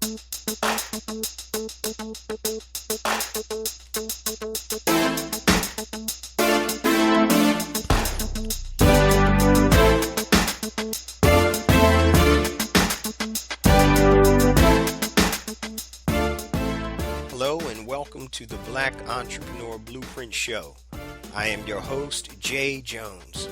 Hello and welcome to the Black Entrepreneur Blueprint Show. I am your host, Jay Jones.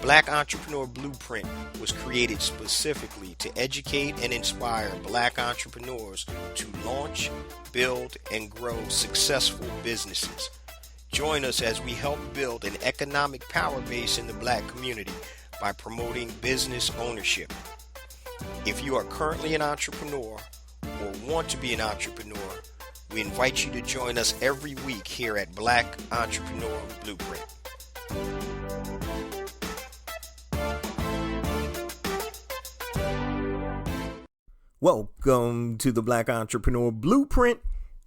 Black Entrepreneur Blueprint was created specifically to educate and inspire Black entrepreneurs to launch, build, and grow successful businesses. Join us as we help build an economic power base in the Black community by promoting business ownership. If you are currently an entrepreneur or want to be an entrepreneur, we invite you to join us every week here at Black Entrepreneur Blueprint. Welcome to the Black Entrepreneur Blueprint,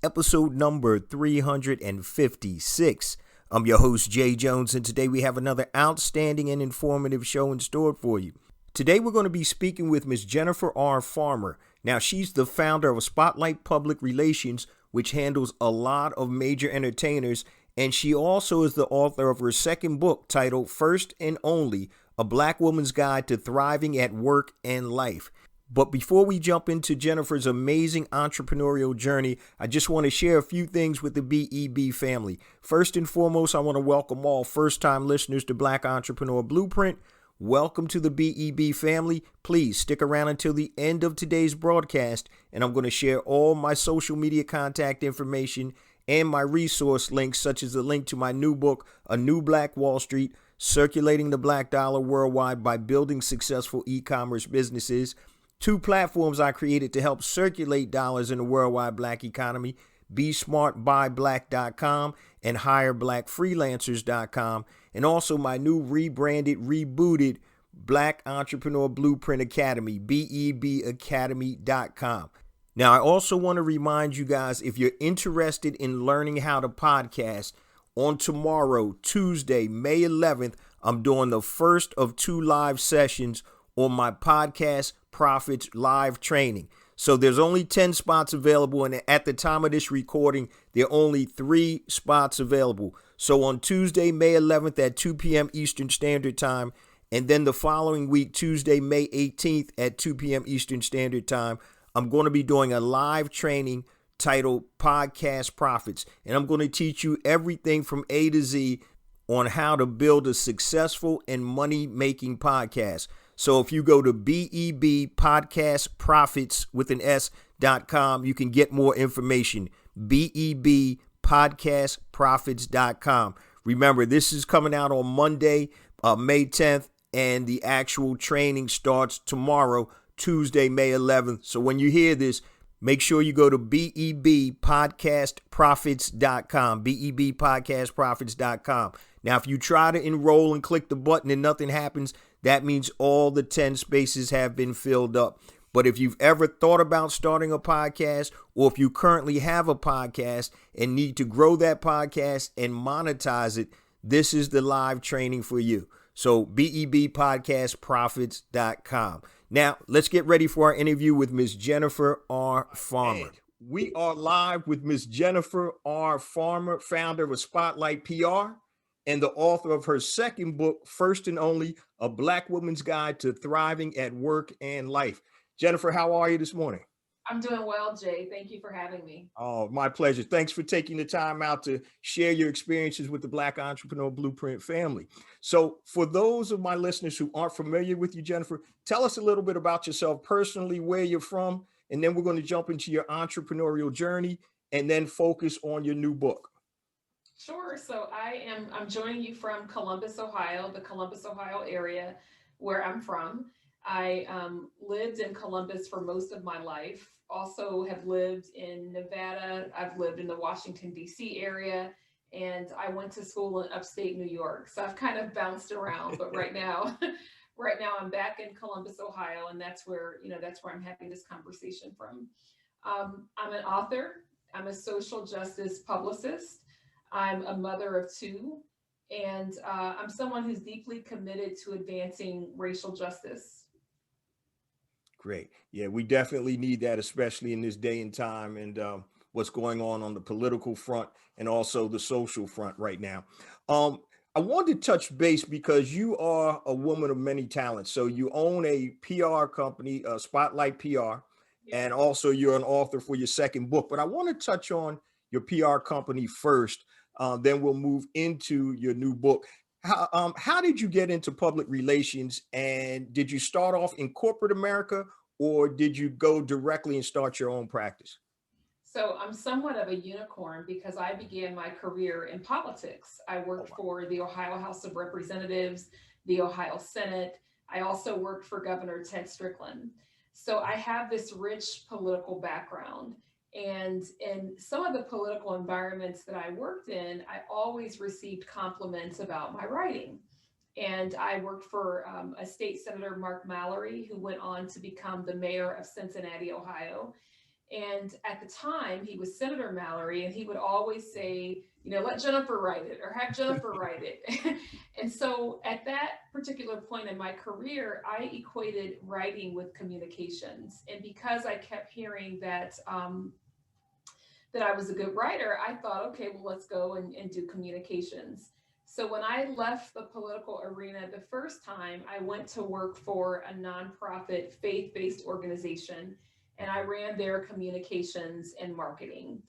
episode number 356. I'm your host, Jay Jones, and today we have another outstanding and informative show in store for you. Today we're going to be speaking with Ms. Jennifer R. Farmer. Now, she's the founder of Spotlight Public Relations, which handles a lot of major entertainers, and she also is the author of her second book titled First and Only, A Black Woman's Guide to Thriving at Work and Life. But before we jump into Jennifer's amazing entrepreneurial journey, I just want to share a few things with the BEB family. First and foremost, I want to welcome all first-time listeners to Black Entrepreneur Blueprint. Welcome to the BEB family. Please stick around until the end of today's broadcast, and I'm going to share all my social media contact information and my resource links, such as the link to my new book, A New Black Wall Street, Circulating the Black Dollar Worldwide by Building Successful E-Commerce Businesses, 2 platforms I created to help circulate dollars in the worldwide Black economy, BeSmartByBlack.com and HireBlackFreelancers.com, and also my new rebranded, rebooted Black Entrepreneur Blueprint Academy, BEBacademy.com. Now, I also want to remind you guys, if you're interested in learning how to podcast, on tomorrow, Tuesday, May 11th, I'm doing the first of 2 live sessions on my Podcast Profits live training. So there's only 10 spots available, and at the time of this recording, there are only 3 spots available. So on Tuesday, May 11th at 2 p.m. Eastern Standard Time, and then the following week, Tuesday, May 18th at 2 p.m. Eastern Standard Time, I'm going to be doing a live training titled Podcast Profits, and I'm going to teach you everything from A to Z on how to build a successful and money-making podcast. So if you go to BEBpodcastprofits.com, you can get more information. BEBpodcastprofits.com. Remember, this is coming out on Monday, May 10th, and the actual training starts tomorrow, Tuesday, May 11th. So when you hear this, make sure you go to BEBpodcastprofits.com, BEBpodcastprofits.com. Now, if you try to enroll and click the button and nothing happens, that means all the 10 spaces have been filled up. But if you've ever thought about starting a podcast, or if you currently have a podcast and need to grow that podcast and monetize it, this is the live training for you. So BEBpodcastprofits.com. Now, let's get ready for our interview with Ms. Jennifer R. Farmer. We are live with Ms. Jennifer R. Farmer, founder of Spotlight PR and the author of her second book, First and Only, A Black Woman's Guide to Thriving at Work and Life. Jennifer, how are you this morning? I'm doing well, Jay. Thank you for having me. Oh, my pleasure. Thanks for taking the time out to share your experiences with the Black Entrepreneur Blueprint family. So for those of my listeners who aren't familiar with you, Jennifer, tell us a little bit about yourself personally, where you're from, and then we're going to jump into your entrepreneurial journey and then focus on your new book. Sure. So I'm joining you from Columbus, Ohio, the Columbus, Ohio area where I'm from. I lived in Columbus for most of my life. Also have lived in Nevada. I've lived in the Washington, D.C. area, and I went to school in upstate New York. So I've kind of bounced around, but right now I'm back in Columbus, Ohio, and that's where I'm having this conversation from. I'm an author. I'm a social justice publicist. I'm a mother of 2, and I'm someone who's deeply committed to advancing racial justice. Great. Yeah, we definitely need that, especially in this day and time, and what's going on the political front and also the social front right now. Um, I wanted to touch base because you are a woman of many talents. So you own a PR company, Spotlight PR, and Yes. also you're an author for your second book. But I want to touch on your PR company first. Then we'll move into your new book. How did you get into public relations, and did you start off in corporate America, or did you go directly and start your own practice? So I'm somewhat of a unicorn because I began my career in politics. I Oh, worked wow. for the Ohio House of Representatives, the Ohio Senate. I also worked for Governor Ted Strickland. So I have this rich political background. And in some of the political environments that I worked in, I always received compliments about my writing. And I worked for a state senator, Mark Mallory, who went on to become the mayor of Cincinnati, Ohio. And at the time, he was Senator Mallory, and he would always say, let Jennifer write it or have Jennifer write it. And so at that particular point in my career, I equated writing with communications. And because I kept hearing that I was a good writer, I thought, okay, well, let's go and do communications. So when I left the political arena the first time, I went to work for a nonprofit faith-based organization, and I ran their communications and marketing.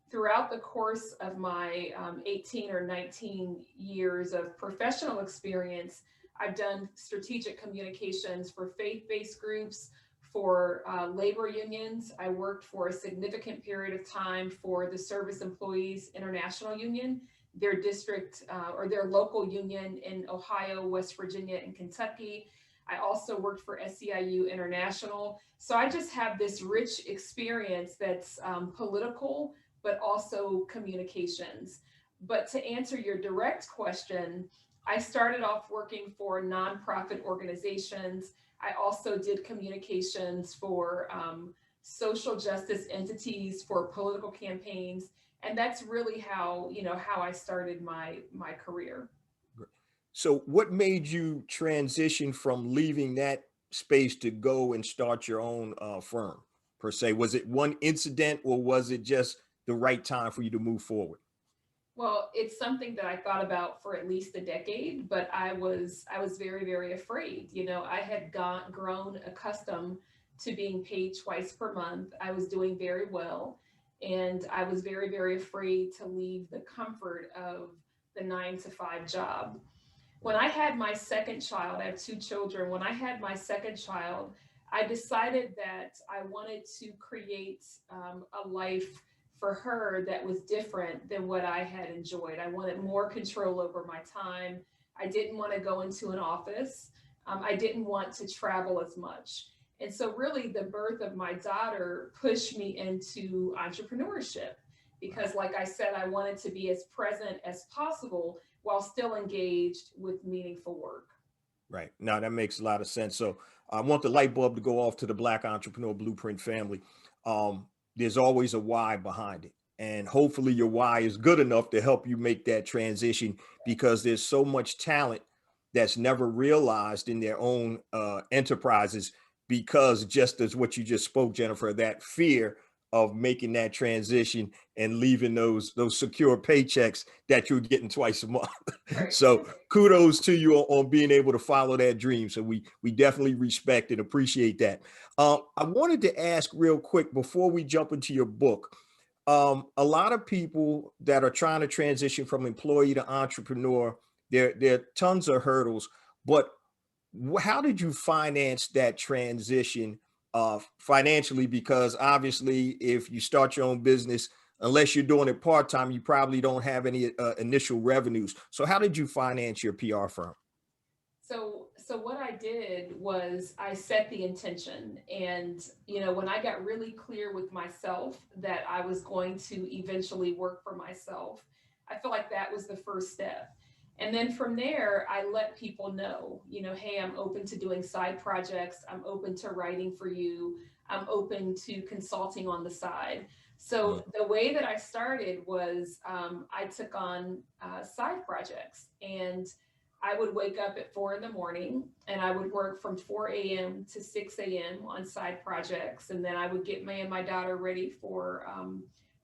Throughout the course of my 18 or 19 years of professional experience, I've done strategic communications for faith-based groups, for labor unions. I worked for a significant period of time for the Service Employees International Union, their district or their local union in Ohio, West Virginia, and Kentucky. I also worked for SEIU International. So I just have this rich experience that's political, but also communications. But to answer your direct question, I started off working for nonprofit organizations. I also did communications for social justice entities for political campaigns, and that's really how I started my career. So, what made you transition from leaving that space to go and start your own firm, per se? Was it one incident, or was it just the right time for you to move forward? Well, it's something that I thought about for at least a decade, but I was very, very afraid. I had grown accustomed to being paid twice per month. I was doing very well, and I was very, very afraid to leave the comfort of the 9 to 5 job. When I had my second child, I have 2 children. When I had my second child, I decided that I wanted to create a life for her that was different than what I had enjoyed. I wanted more control over my time. I didn't want to go into an office. I didn't want to travel as much. And so, really, the birth of my daughter pushed me into entrepreneurship because, like I said, I wanted to be as present as possible while still engaged with meaningful work. Right. Now that makes a lot of sense. So I want the light bulb to go off to the Black Entrepreneur Blueprint family. There's always a why behind it. And hopefully your why is good enough to help you make that transition, because there's so much talent that's never realized in their own enterprises, because just as what you just spoke, Jennifer, that fear of making that transition and leaving those secure paychecks that you're getting twice a month. Right. So kudos to you on being able to follow that dream. So we definitely respect and appreciate that. I wanted to ask real quick before we jump into your book. A lot of people that are trying to transition from employee to entrepreneur, there are tons of hurdles. But how did you finance that transition financially? Because obviously, if you start your own business, unless you're doing it part time, you probably don't have any initial revenues. So, how did you finance your PR firm? So what I did was I set the intention, and when I got really clear with myself that I was going to eventually work for myself, I feel like that was the first step. And then from there, I let people know, hey, I'm open to doing side projects. I'm open to writing for you. I'm open to consulting on the side. Mm. So the way that I started was I took on side projects, and I would wake up at 4 in the morning and I would work from 4 a.m. to 6 a.m. on side projects. And then I would get me and my daughter ready for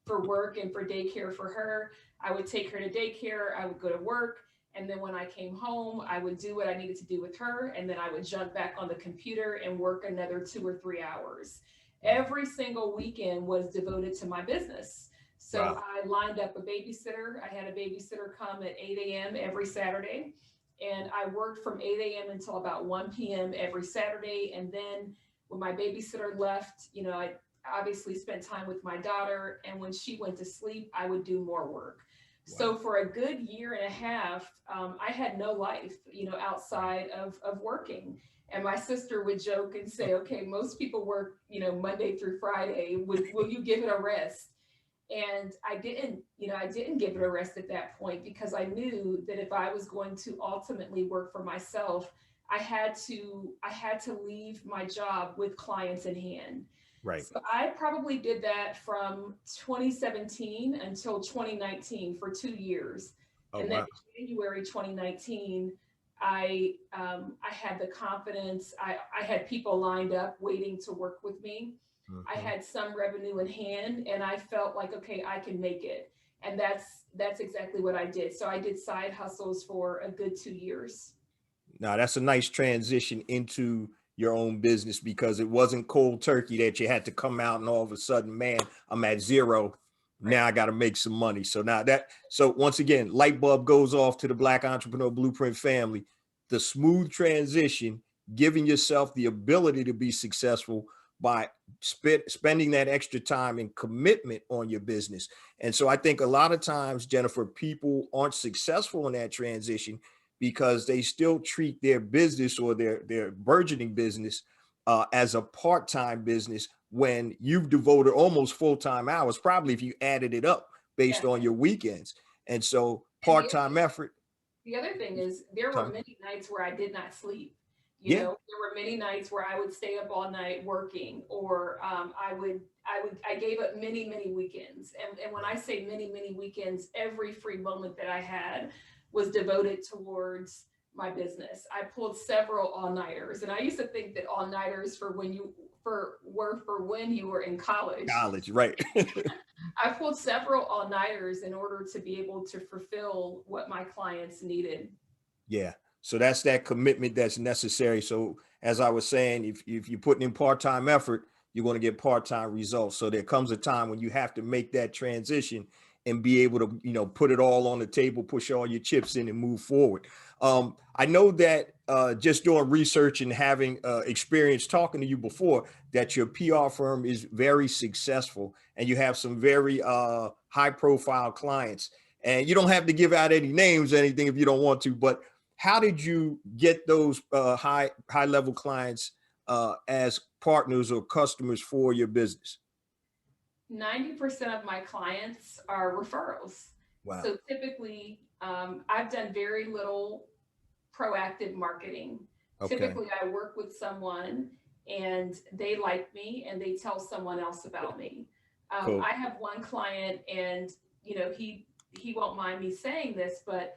work and for daycare for her. I would take her to daycare. I would go to work. And then when I came home, I would do what I needed to do with her. And then I would jump back on the computer and work another 2 or 3 hours. Every single weekend was devoted to my business. So Wow. I lined up a babysitter. I had a babysitter come at 8 a.m. every Saturday. And I worked from 8 a.m. until about 1 p.m. every Saturday. And then when my babysitter left, I obviously spent time with my daughter. And when she went to sleep, I would do more work. So Wow. for a good year and a half, I had no life, outside of working. And my sister would joke and say, okay, most people work, Monday through Friday. Will you give it a rest? And I didn't give it a rest at that point because I knew that if I was going to ultimately work for myself, I had to leave my job with clients in hand. Right. So I probably did that from 2017 until 2019 for 2 years. Oh, And then wow. in January 2019, I had the confidence. I had people lined up waiting to work with me. I Hmm. had some revenue in hand, and I felt like, okay, I can make it. And that's exactly what I did. So I did side hustles for a good 2 years. Now, that's a nice transition into your own business because it wasn't cold turkey that you had to come out and all of a sudden, man, I'm at zero. Now Right. I got to make some money. So once again, light bulb goes off to the Black Entrepreneur Blueprint family. The smooth transition, giving yourself the ability to be successful by spending that extra time and commitment on your business. And so I think a lot of times, Jennifer, people aren't successful in that transition because they still treat their business or their burgeoning business as a part-time business when you've devoted almost full-time hours, probably if you added it up based Yes. on your weekends. And so And the part-time effort. The other thing is there were Time. many nights where I did not sleep. Yeah. There were many nights where I would stay up all night working, or I gave up many, many weekends. And when I say many, many weekends, every free moment that I had was devoted towards my business. I pulled several all-nighters, and I used to think that all-nighters for when you were in college. College, right. I pulled several all-nighters in order to be able to fulfill what my clients needed. Yeah. So that's that commitment that's necessary. So as I was saying, if you're putting in part-time effort, you're going to get part-time results. So there comes a time when you have to make that transition and be able to, put it all on the table, push all your chips in and move forward. I know that just doing research and having experience talking to you before, that your PR firm is very successful and you have some very high profile clients. And you don't have to give out any names or anything if you don't want to, but how did you get those high level clients as partners or customers for your business? 90% of my clients are referrals. Wow. So typically, I've done very little proactive marketing. Okay. Typically, I work with someone and they like me and they tell someone else about me. Cool. I have one client, and he won't mind me saying this, but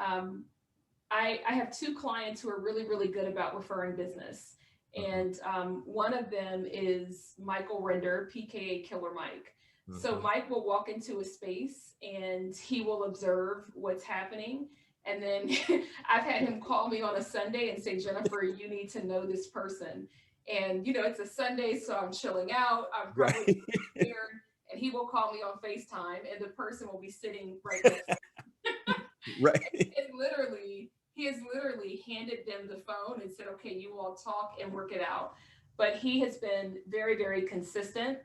um, I have two clients who are really, really good about referring business. Hmm. And one of them is Michael Render, PKA Killer Mike. So Hmm. Mike will walk into a space and he will observe what's happening. And then I've had him call me on a Sunday and say, Jennifer, you need to know this person. And, it's a Sunday, so I'm chilling out. I'm probably Right. prepared. And he will call me on FaceTime, and the person will be sitting right next to Right. he has literally handed them the phone and said, okay, you all talk and work it out. But he has been very, very consistent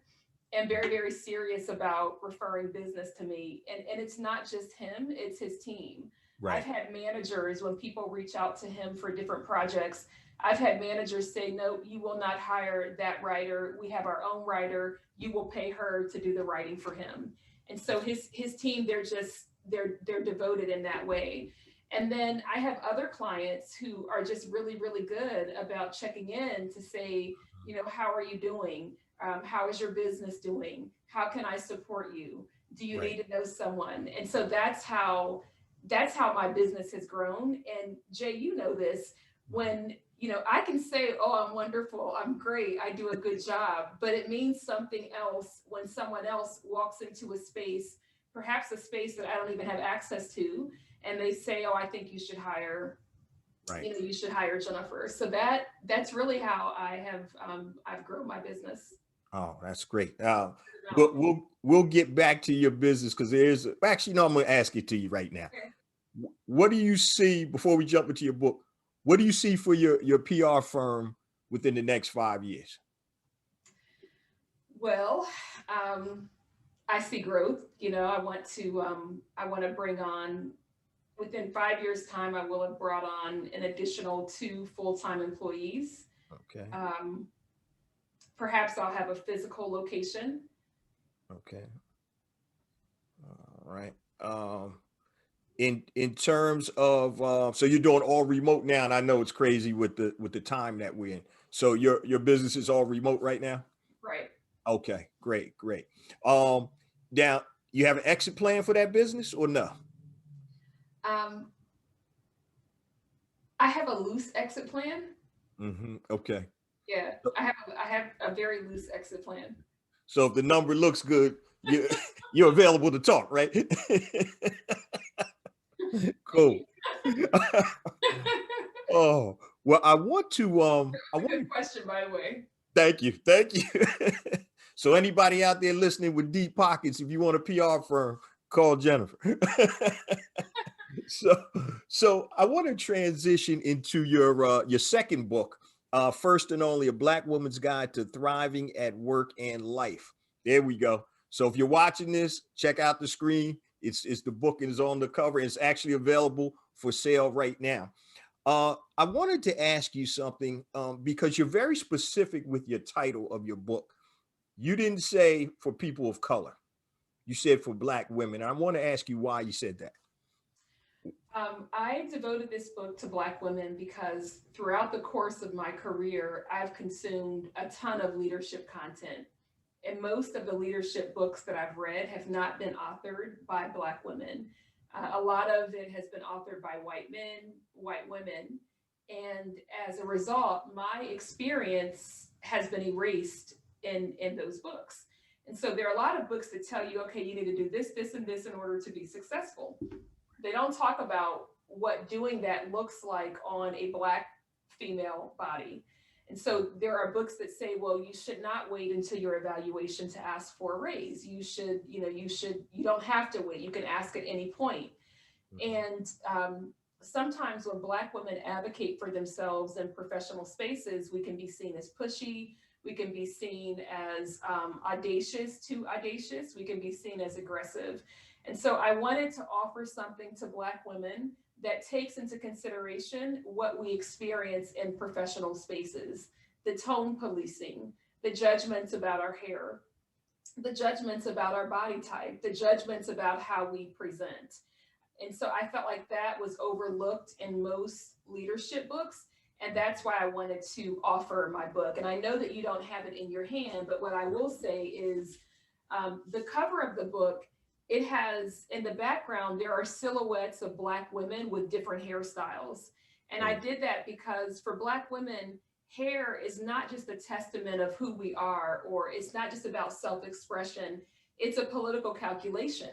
and very, very serious about referring business to me. And it's not just him, it's his team. I've Right. had managers, when people reach out to him for different projects, I've had managers say, no, you will not hire that writer. We have our own writer. You will pay her to do the writing for him. And so his team, they're devoted in that way. And then I have other clients who are just really, really good about checking in to say, how are you doing? How is your business doing? How can I support you? Do you Right. need to know someone? And so that's how that's how my business has grown. And Jay, you know this, when, I can say, oh, I'm wonderful, I'm great, I do a good job, but it means something else when someone else walks into a space, perhaps a space that I don't even have access to, and they say, oh, I think you should hire, Right. you should hire Jennifer. So that's really how I've grown my business. Oh, that's great. But No. we'll get back to your business because actually no, I'm gonna ask it to you right now. Okay. What do you see before we jump into your book? What do you see for your PR firm within the next 5 years? Well, I see growth. I want to bring on, within 5 years' time, I will have brought on an additional 2 full-time employees. Okay. Um, Perhaps I'll have a physical location. Okay. All right. In terms of so you're doing all remote now, and I know it's crazy with the time that we're in. So your business is all remote right now? Right. Okay, great, great. Um, Now you have an exit plan for that business or no? Um, I have a loose exit plan. Okay. Yeah, I have a very loose exit plan. So if the number looks good, you you're available to talk, right? Thank you. Cool. Oh, well, I That's a want to good question, by the way. thank you. Thank you. So anybody out there listening with deep pockets, if you want a PR firm, call Jennifer. so so I want to transition into your second book, First and Only: A Black Woman's Guide to Thriving at Work and Life. There we go. So if you're watching this, check out the screen. It's the book and it's on the cover. It's actually available for sale right now. I wanted to ask you something because you're very specific with your title of your book. You didn't say for people of color. You said for Black women. I want to ask you why you said that. I devoted this book to Black women because throughout the course of my career, I've consumed a ton of leadership content. And most of the leadership books that I've read have not been authored by Black women. A lot of it has been authored by white men, white women. And as a result, my experience has been erased in those books. And so there are a lot of books that tell you, okay, you need to do this, this, and this in order to be successful. They don't talk about what doing that looks like on a Black female body. And so there are books that say, well, you should not wait until your evaluation to ask for a raise. You don't have to wait. You can ask at any point. And sometimes when Black women advocate for themselves in professional spaces, we can be seen as pushy. We can be seen as audacious. We can be seen as aggressive. And so I wanted to offer something to Black women that takes into consideration what we experience in professional spaces, the tone policing, the judgments about our hair, the judgments about our body type, the judgments about how we present. And so I felt like that was overlooked in most leadership books. And that's why I wanted to offer my book. And I know that you don't have it in your hand, but what I will say is the cover of the book, it has in the background, there are silhouettes of Black women with different hairstyles. And I did that because for Black women, hair is not just a testament of who we are, or it's not just about self-expression. It's a political calculation.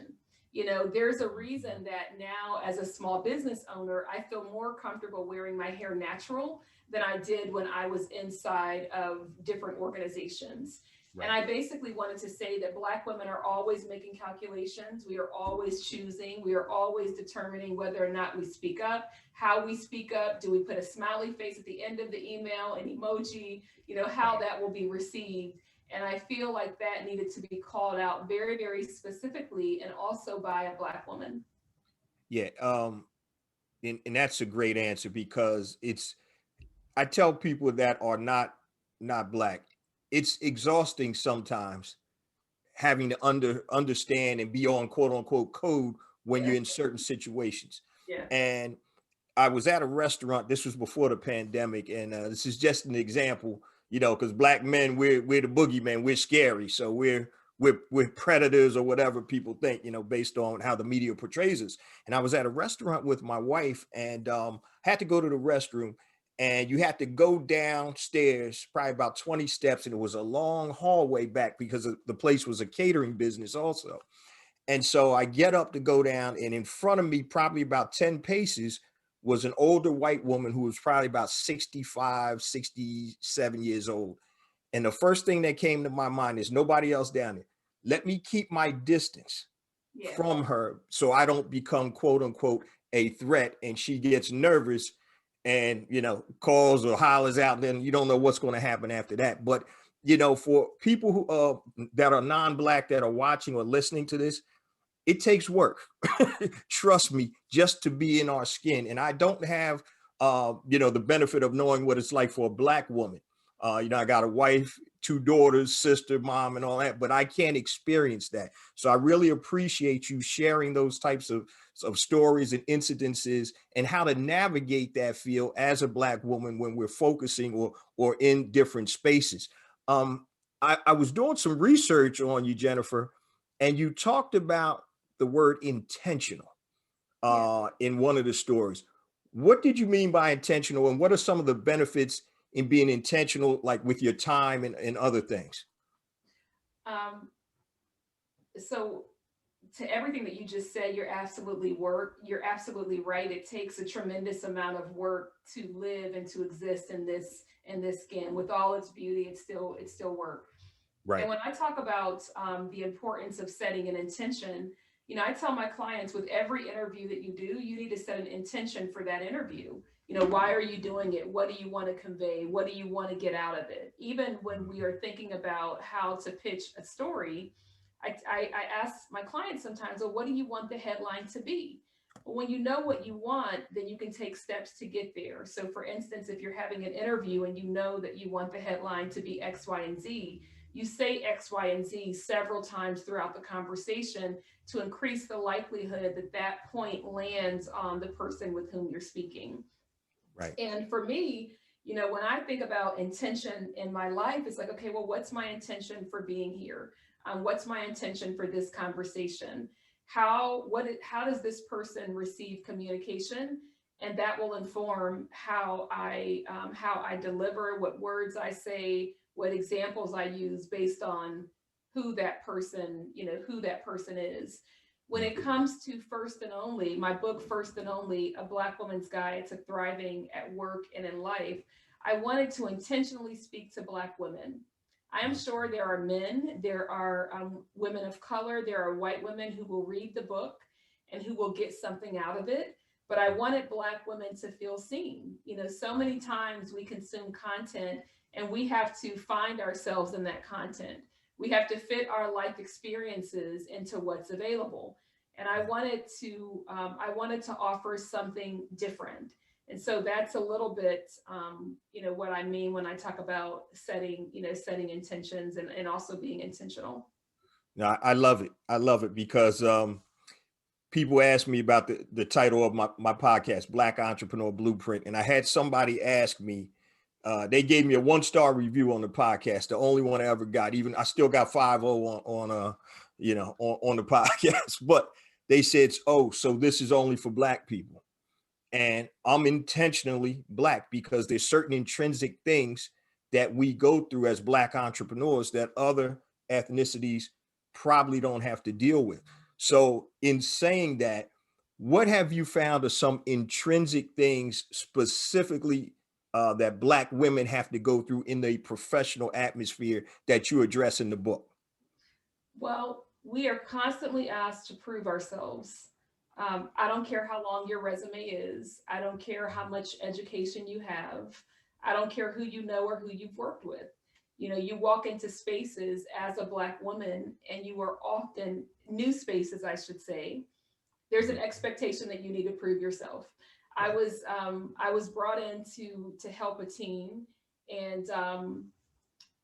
There's a reason that now as a small business owner, I feel more comfortable wearing my hair natural than I did when I was inside of different organizations. Right. And I basically wanted to say that Black women are always making calculations. We are always choosing. We are always determining whether or not we speak up, how we speak up. Do we put a smiley face at the end of the email, an emoji, how that will be received. And I feel like that needed to be called out very, very specifically, and also by a Black woman. Yeah. And that's a great answer because I tell people that are not Black, it's exhausting sometimes having to understand and be on quote unquote code when you're in certain situations. Yeah. And I was at a restaurant. This was before the pandemic, and this is just an example. Because Black men, we're the boogeyman. We're scary, so we're we're predators or whatever people think, based on how the media portrays us. And I was at a restaurant with my wife and had to go to the restroom, and you had to go downstairs probably about 20 steps, and it was a long hallway back because the place was a catering business also. And so I get up to go down, and in front of me, probably about 10 paces, was an older white woman who was probably about 65, 67 years old. And the first thing that came to my mind is nobody else down there. Let me keep my distance Yeah. from her so I don't become, quote unquote, a threat. And she gets nervous and, calls or hollers out. And then you don't know what's going to happen after that. But, for people who that are non-Black that are watching or listening to this, it takes work. Trust me, just to be in our skin. And I don't have, the benefit of knowing what it's like for a Black woman. I got a wife, two daughters, sister, mom, and all that, but I can't experience that. So I really appreciate you sharing those types of stories and incidences and how to navigate that field as a Black woman when we're focusing or in different spaces. I was doing some research on you, Jennifer, and you talked about the word intentional Yeah. in one of the stories. What did you mean by intentional, and what are some of the benefits in being intentional, like with your time and other things? Um, so to everything that you just said, you're absolutely right. It takes a tremendous amount of work to live and to exist in this skin. With all its beauty, it's still work. And Right. when I talk about the importance of setting an intention, I tell my clients with every interview that you do, you need to set an intention for that interview. Why are you doing it? What do you want to convey? What do you want to get out of it? Even when we are thinking about how to pitch a story, I ask my clients sometimes, well, what do you want the headline to be? Well, when you know what you want, then you can take steps to get there. So for instance, if you're having an interview and you know that you want the headline to be X, Y, and Z, you say X, Y, and Z several times throughout the conversation to increase the likelihood that that point lands on the person with whom you're speaking. Right. And for me, when I think about intention in my life, it's like, okay, well, what's my intention for being here? What's my intention for this conversation? How does this person receive communication? And that will inform how I deliver, what words I say, what examples I use based on who that person is. When it comes to First and Only, my book, First and Only, A Black Woman's Guide to Thriving at Work and in Life, I wanted to intentionally speak to Black women. I am sure there are men, there are women of color, there are white women who will read the book and who will get something out of it. But I wanted Black women to feel seen. So many times we consume content and we have to find ourselves in that content. We have to fit our life experiences into what's available. And I wanted to offer something different. And so that's a little bit, what I mean when I talk about setting intentions and also being intentional. Now, I love it. I love it because people ask me about the title of my podcast, Black Entrepreneur Blueprint. And I had somebody ask me, they gave me a 1-star review on the podcast, the only one I ever got. Even I still got 5.0 on the podcast, but they said, oh, so this is only for Black people. And I'm intentionally Black because there's certain intrinsic things that we go through as Black entrepreneurs that other ethnicities probably don't have to deal with. So in saying that, what have you found are some intrinsic things specifically that Black women have to go through in the professional atmosphere that you address in the book? Well, we are constantly asked to prove ourselves. I don't care how long your resume is. I don't care how much education you have. I don't care who you know or who you've worked with. You walk into spaces as a Black woman, and you are often new spaces, I should say. There's an expectation that you need to prove yourself. I was brought in to help a team, and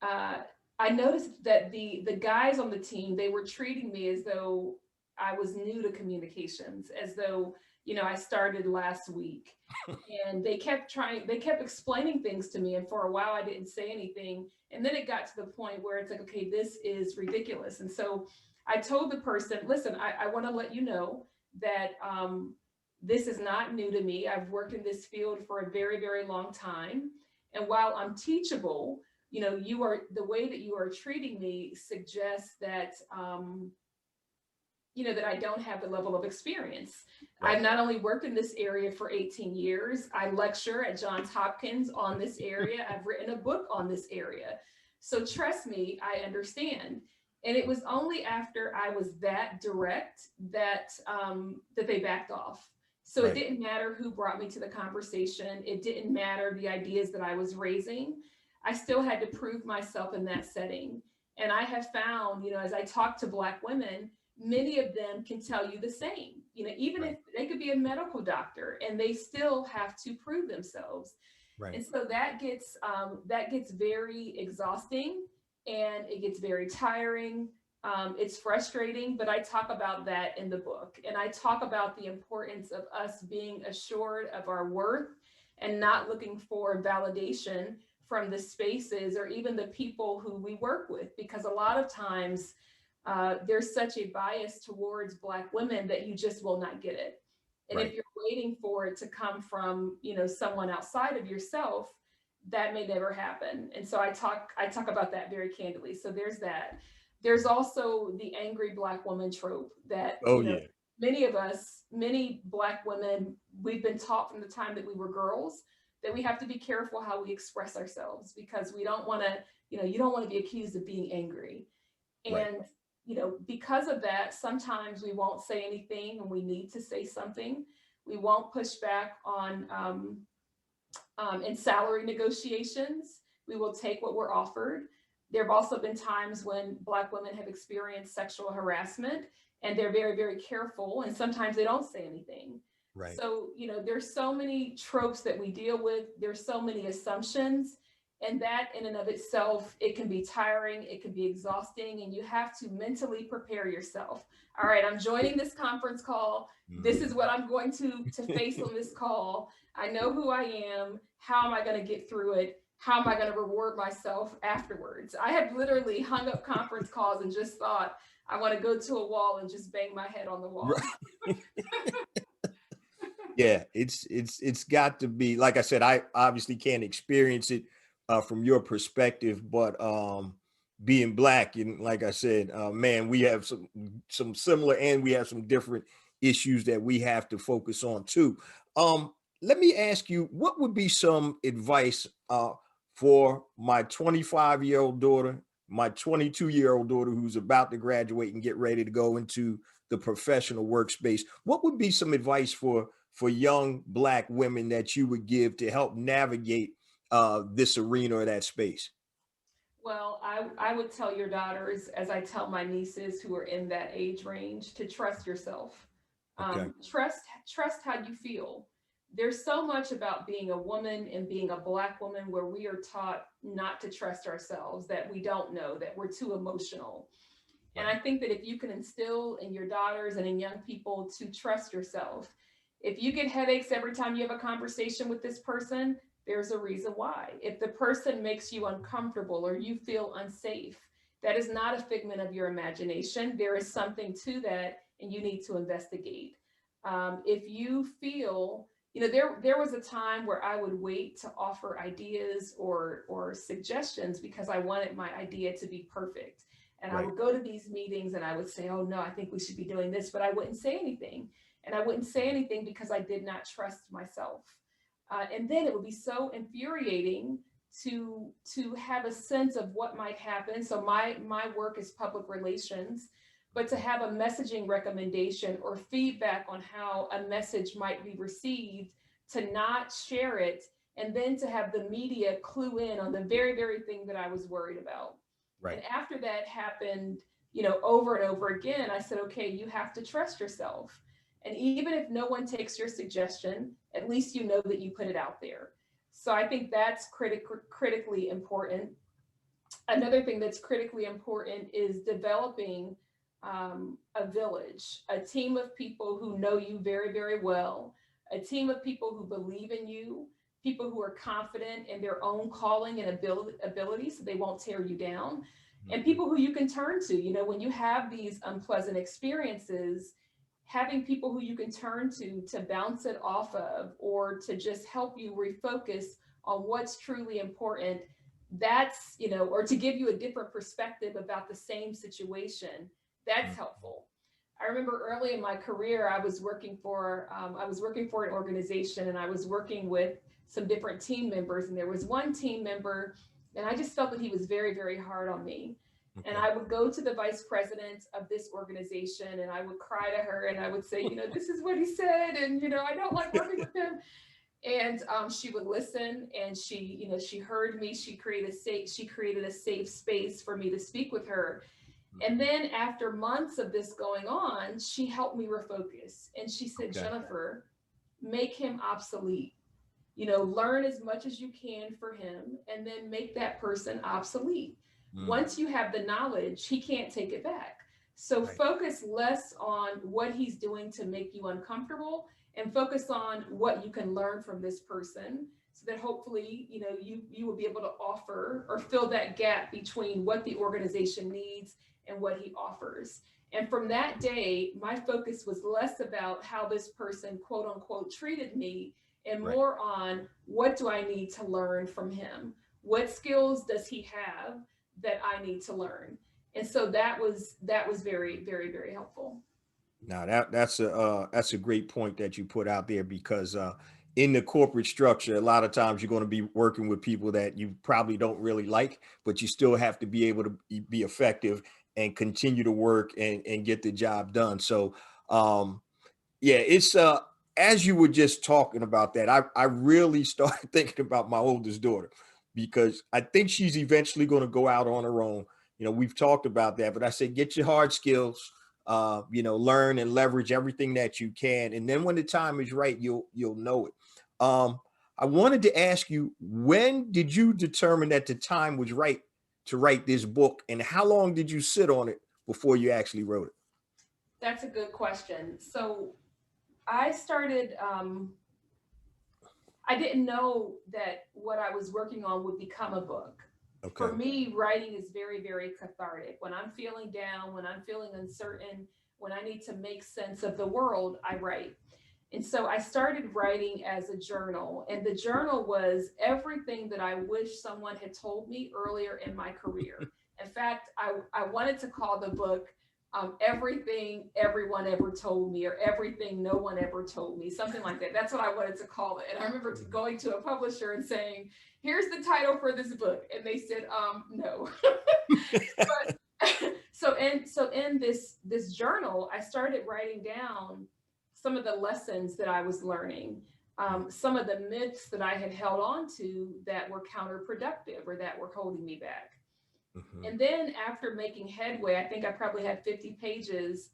uh, I noticed that the guys on the team, they were treating me as though I was new to communications, as though I started last week. And they kept explaining things to me. And for a while, I didn't say anything. And then it got to the point where it's like, okay, this is ridiculous. And so I told the person, listen, I want to let you know that this is not new to me. I've worked in this field for a very, very long time. And while I'm teachable, the way that you are treating me suggests that, that I don't have the level of experience. Right. I've not only worked in this area for 18 years, I lecture at Johns Hopkins on this area. I've written a book on this area. So trust me, I understand. And it was only after I was that direct that that they backed off. So Right. it didn't matter who brought me to the conversation. It didn't matter the ideas that I was raising. I still had to prove myself in that setting. And I have found, as I talk to Black women, many of them can tell you the same. Even Right. if they could be a medical doctor and they still have to prove themselves. Right. And so that gets very exhausting and it gets very tiring. It's frustrating, but I talk about that in the book. And I talk about the importance of us being assured of our worth and not looking for validation from the spaces or even the people who we work with, because a lot of times there's such a bias towards Black women that you just will not get it. And Right. if you're waiting for it to come from, someone outside of yourself, that may never happen. And so I talk about that very candidly. So there's that. There's also the angry Black woman trope that, Oh yeah. many of us, many Black women, we've been taught from the time that we were girls that we have to be careful how we express ourselves, because we don't want to, you don't want to be accused of being angry. Right. And because of that, sometimes we won't say anything when we need to say something. We won't push back on in salary negotiations. We will take what we're offered. There have also been times when Black women have experienced sexual harassment and they're very, very careful. And sometimes they don't say anything. Right. So, there's so many tropes that we deal with. There's so many assumptions. And that in and of itself, it can be tiring, it can be exhausting, and you have to mentally prepare yourself. All right, I'm joining this conference call. This is what I'm going to face on this call. I know who I am. How am I going to get through it? How am I going to reward myself afterwards? I have literally hung up conference calls and just thought, I want to go to a wall and just bang my head on the wall. Right. Yeah, it's got to be, like I said, I obviously can't experience it from your perspective, but being Black, and like I said, man, we have some similar and we have some different issues that we have to focus on too. Let me ask you, what would be some advice for my 25-year-old daughter, my 22-year-old daughter who's about to graduate and get ready to go into the professional workspace? What would be some advice for young Black women that you would give to help navigate this arena or that space? Well, I would tell your daughters, as I tell my nieces who are in that age range, to trust yourself. Okay. Trust how you feel. There's so much about being a woman and being a Black woman where we are taught not to trust ourselves, that we don't know, that we're too emotional. And Right. I think that if you can instill in your daughters and in young people to trust yourself, if you get headaches every time you have a conversation with this person, there's a reason why. If the person makes you uncomfortable or you feel unsafe, that is not a figment of your imagination. There is something to that, and you need to investigate. If you feel, there was a time where I would wait to offer ideas or suggestions because I wanted my idea to be perfect. And I Right. would go to these meetings and I would say, oh no, I think we should be doing this, but I wouldn't say anything. And I wouldn't say anything because I did not trust myself. And then it would be so infuriating to have a sense of what might happen. So my work is public relations, but to have a messaging recommendation or feedback on how a message might be received, to not share it, and then to have the media clue in on the very, very thing that I was worried about. Right. And after that happened, over and over again, I said, okay, you have to trust yourself. And even if no one takes your suggestion, at least you know that you put it out there. So I think that's critically important. Another thing that's critically important is developing a village, a team of people who know you very, very well, a team of people who believe in you, people who are confident in their own calling and ability, so they won't tear you down, and people who you can turn to. You know, when you have these unpleasant experiences, having people who you can turn to bounce it off of, or to just help you refocus on what's truly important, that's, you know, or to give you a different perspective about the same situation, that's helpful. I remember early in my career, I was working for an organization, and I was working with some different team members, and there was one team member, and I just felt that he was very, very hard on me. And I would go to the vice president of this organization, and I would cry to her, and I would say, you know, this is what he said, and, you know, I don't like working with him. And she would listen, and she, you know, she heard me. She created a safe space for me to speak with her. And then after months of this going on, she helped me refocus. And she said, Jennifer, make him obsolete. You know, learn as much as you can for him, and then make that person obsolete. Once you have the knowledge, he can't take it back. So focus less on what he's doing to make you uncomfortable, and focus on what you can learn from this person, so that hopefully, you know, you will be able to offer or fill that gap between what the organization needs and what he offers. And from that day, my focus was less about how this person, quote unquote, treated me, and more on what do I need to learn from him? What skills does he have that I need to learn? And so that was very, very, very helpful. Now that's a great point that you put out there, because in the corporate structure, a lot of times you're going to be working with people that you probably don't really like, but you still have to be able to be effective and continue to work and get the job done. So yeah, it's as you were just talking about that, I really started thinking about my oldest daughter, because I think she's eventually going to go out on her own. You know, we've talked about that, but I said, get your hard skills, you know, learn and leverage everything that you can. And then when the time is right, you'll know it. I wanted to ask you, when did you determine that the time was right to write this book, and how long did you sit on it before you actually wrote it? That's a good question. So I started, I didn't know that what I was working on would become a book. Okay. For me, writing is very, very cathartic. When I'm feeling down, when I'm feeling uncertain, when I need to make sense of the world, I write. And so I started writing as a journal, and the journal was everything that I wish someone had told me earlier in my career. In fact, I wanted to call the book Everything Everyone Ever Told Me, or Everything No One Ever Told Me, something like that. That's what I wanted to call it. And I remember going to a publisher and saying, here's the title for this book. And they said, no. But so in this journal, I started writing down some of the lessons that I was learning, some of the myths that I had held on to that were counterproductive or that were holding me back. And then after making headway, I think I probably had 50 pages,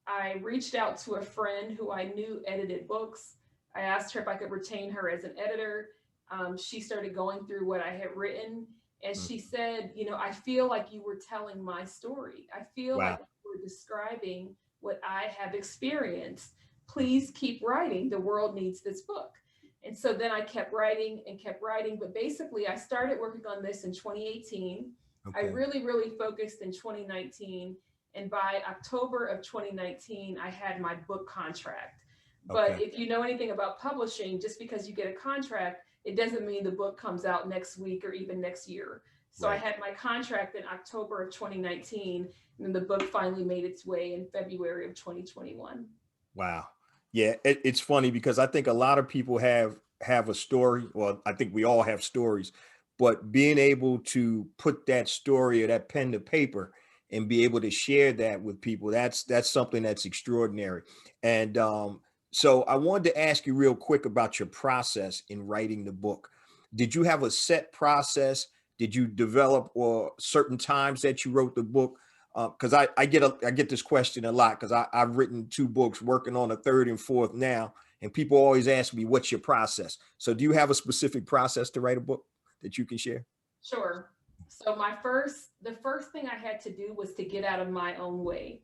I reached out to a friend who I knew edited books. I asked her if I could retain her as an editor. She started going through what I had written, and she said, you know, I feel like you were telling my story. I feel like you were describing what I have experienced. Please keep writing. The world needs this book. And so then I kept writing and kept writing. But basically, I started working on this in 2018. I really, really focused in 2019. And by October of 2019, I had my book contract. But if you know anything about publishing, just because you get a contract, it doesn't mean the book comes out next week or even next year. So I had my contract in October of 2019, and then the book finally made its way in February of 2021. Wow. Yeah, it's funny because I think a lot of people have a story. Well, I think we all have stories, but being able to put that story or that pen to paper and be able to share that with people, that's something that's extraordinary. And so I wanted to ask you real quick about your process in writing the book. Did you have a set process? Did you develop or certain times that you wrote the book? Because I get this question a lot, because I've written 2 books, working on a 3rd and 4th now, and people always ask me, what's your process? So do you have a specific process to write a book that you can share? Sure. So the first thing I had to do was to get out of my own way.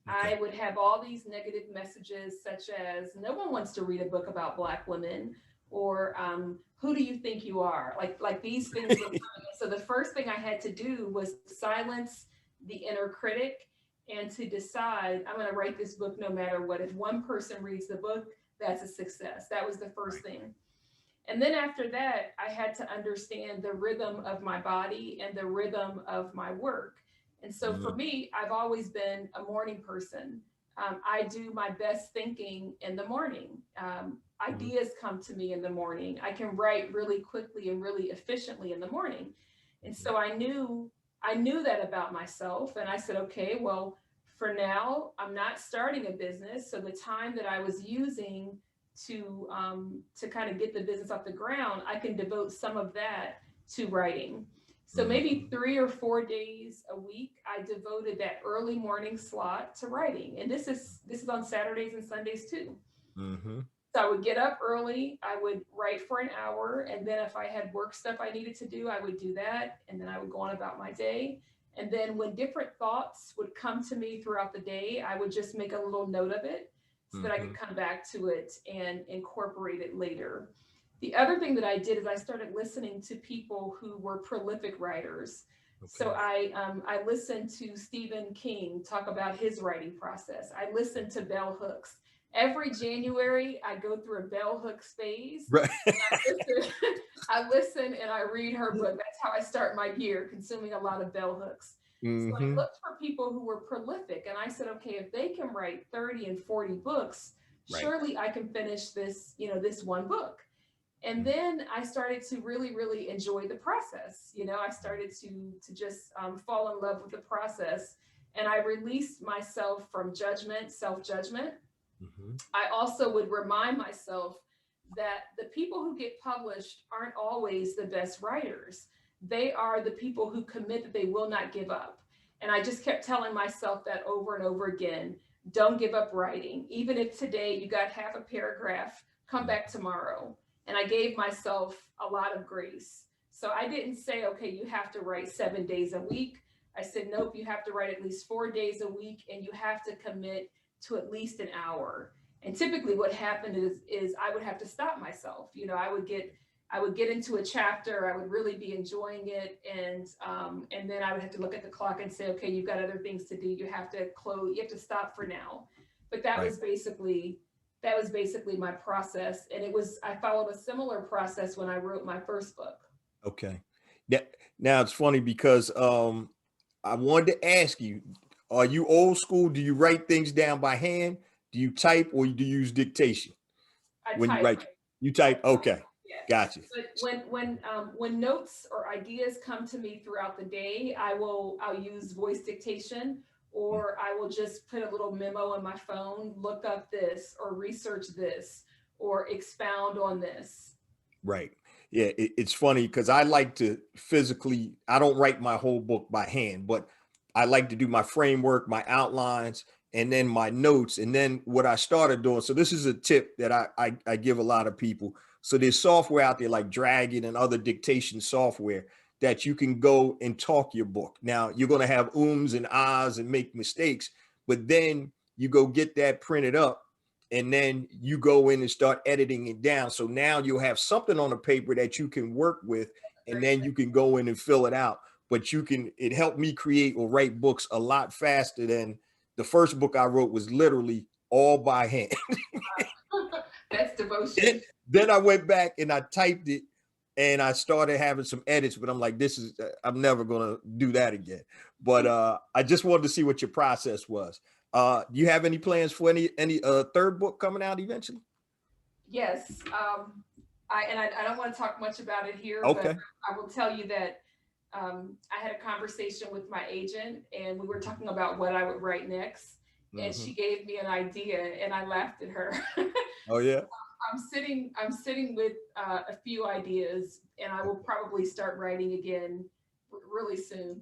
I would have all these negative messages, such as no one wants to read a book about Black women, or who do you think you are? Like these things were coming. So the first thing I had to do was silence the inner critic and to decide I'm going to write this book no matter what. If one person reads the book, that's a success. That was the first thing. And then after that, I had to understand the rhythm of my body and the rhythm of my work. And so for me, I've always been a morning person. I do my best thinking in the morning. Ideas come to me in the morning. I can write really quickly and really efficiently in the morning. And so I knew that about myself. And I said, okay, well, for now, I'm not starting a business. So the time that I was using to kind of get the business off the ground, I can devote some of that to writing. So maybe 3 or 4 days a week, I devoted that early morning slot to writing. And this is on Saturdays and Sundays too. So I would get up early, I would write for an hour, and then if I had work stuff I needed to do, I would do that, and then I would go on about my day. And then when different thoughts would come to me throughout the day, I would just make a little note of it so that I could come back to it and incorporate it later. The other thing that I did is I started listening to people who were prolific writers. So I listened to Stephen King talk about his writing process. I listened to Bell Hooks. Every January, I go through a Bell Hooks phase. Right. I listen and I read her book. That's how I start my year, consuming a lot of Bell Hooks. So I looked for people who were prolific, and I said, okay, if they can write 30 and 40 books, surely I can finish this, this one book. And then I started to really, really enjoy the process. I started to just fall in love with the process, and I released myself from self-judgment. I also would remind myself that the people who get published aren't always the best writers. They are the people who commit that they will not give up. And I just kept telling myself that over and over again. Don't give up writing. Even if today you got half a paragraph, come back tomorrow. And I gave myself a lot of grace. So I didn't say, okay, you have to write 7 days a week. I said, nope, you have to write at least 4 days a week, and you have to commit to at least an hour. And typically what happened is I would have to stop myself. I would get into a chapter, I would really be enjoying it. And then I would have to look at the clock and say, okay, you've got other things to do. You have to close, you have to stop for now. But that was basically my process. And I followed a similar process when I wrote my first book. Okay. Now it's funny because I wanted to ask you, are you old school? Do you write things down by hand? Do you type, or do you use dictation? You write? You type. Okay. Yes. Gotcha. But when notes or ideas come to me throughout the day, I'll use voice dictation, or I will just put a little memo on my phone, look up this or research this or expound on this. Right. Yeah. It's funny because I like to I don't write my whole book by hand, but I like to do my framework, my outlines, and then my notes. And then what I started doing, so this is a tip that I give a lot of people. So there's software out there like Dragon and other dictation software that you can go and talk your book. Now you're going to have ums and ahs and make mistakes, but then you go get that printed up and then you go in and start editing it down. So now you'll have something on the paper that you can work with, and then you can go in and fill it out. But it helped me create or write books a lot faster than the first book I wrote was literally all by hand. That's devotion. Then I went back and I typed it and I started having some edits, but I'm like, I'm never going to do that again. But I just wanted to see what your process was. Do you have any plans for any third book coming out eventually? Yes. I don't want to talk much about it here, okay. But I will tell you that I had a conversation with my agent, and we were talking about what I would write next. And she gave me an idea, and I laughed at her. Oh yeah. I'm sitting with a few ideas, and I will probably start writing again really soon.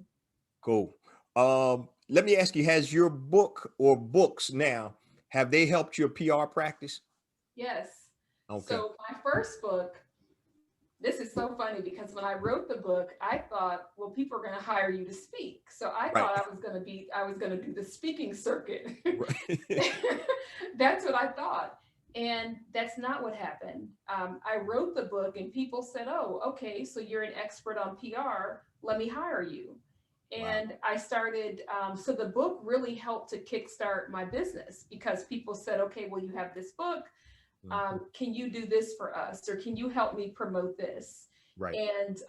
Cool. Let me ask you, has your book or books now, have they helped your PR practice? Yes. Okay. So my first book This is so funny because when I wrote the book, I thought, well, people are going to hire you to speak. So I Right. thought I was going to do the speaking circuit. Right. That's what I thought. And that's not what happened. I wrote the book and people said, oh, okay, so you're an expert on PR. Let me hire you. Wow. And I started, so the book really helped to kickstart my business because people said, okay, well, you have this book. Mhm. Can you do this for us? Or can you help me promote this? Right. And